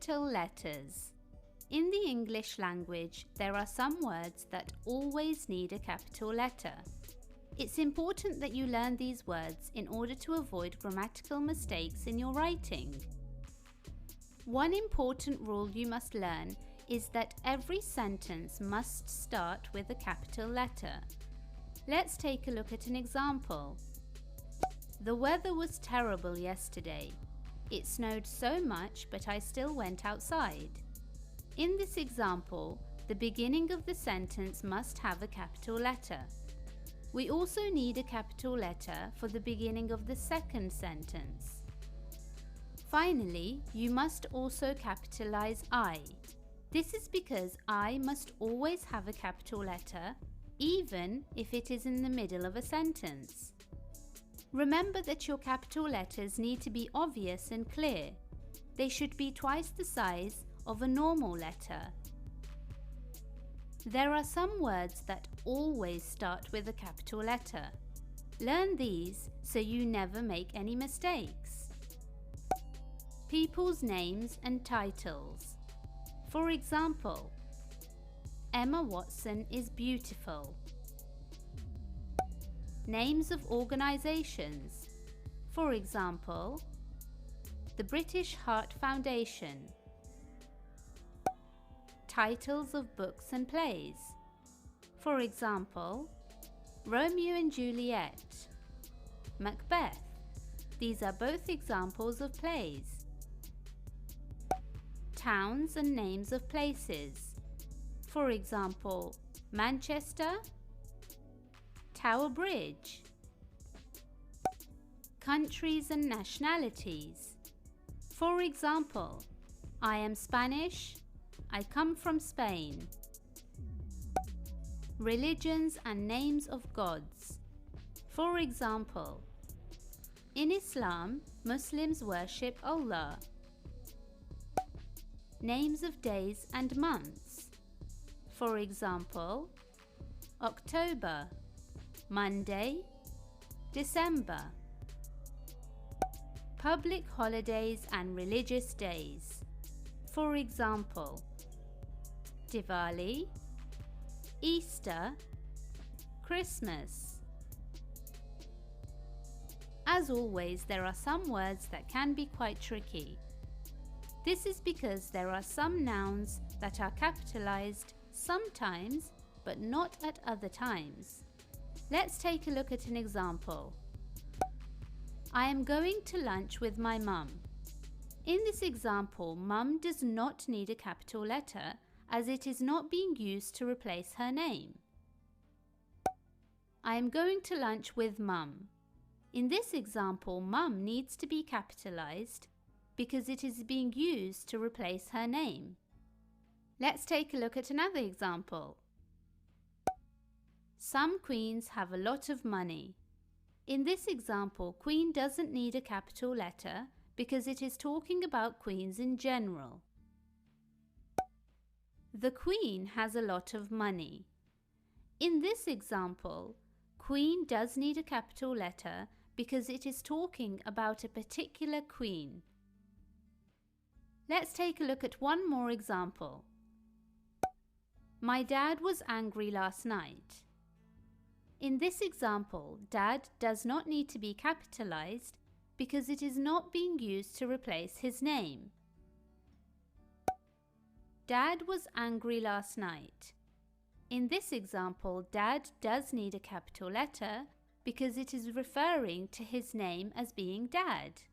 Capital letters. In the English language, there are some words that always need a capital letter. It's important that you learn these words in order to avoid grammatical mistakes in your writing. One important rule you must learn is that every sentence must start with a capital letter. Let's take a look at an example. The weather was terrible yesterday. It snowed so much, but I still went outside. In this example, the beginning of the sentence must have a capital letter. We also need a capital letter for the beginning of the second sentence. Finally, you must also capitalize I. This is because I must always have a capital letter, even if it is in the middle of a sentence. Remember that your capital letters need to be obvious and clear. They should be twice the size of a normal letter. There are some words that always start with a capital letter. Learn these so you never make any mistakes. People's names and titles. For example, Emma Watson is beautiful. Names of organizations. For example, the British Heart Foundation. Titles of books and plays. For example, Romeo and Juliet, Macbeth. These are both examples of plays. Towns and names of places. For example, Manchester, Tower Bridge. Countries and nationalities. For example, I am Spanish, I come from Spain. Religions and names of gods. For example, in Islam, Muslims worship Allah. Names of days and months. For example, October, Monday, December. Public holidays and religious days. For example, Diwali, Easter, Christmas. As always, there are some words that can be quite tricky. This is because there are some nouns that are capitalized sometimes, but not at other times. Let's take a look at an example. I am going to lunch with my mum. In this example, mum does not need a capital letter as it is not being used to replace her name. I am going to lunch with mum. In this example, mum needs to be capitalized because it is being used to replace her name. Let's take a look at another example. Some queens have a lot of money. In this example, queen doesn't need a capital letter because it is talking about queens in general. The queen has a lot of money. In this example, queen does need a capital letter because it is talking about a particular queen. Let's take a look at one more example. My dad was angry last night. In this example, dad does not need to be capitalized because it is not being used to replace his name. Dad was angry last night. In this example, dad does need a capital letter because it is referring to his name as being dad.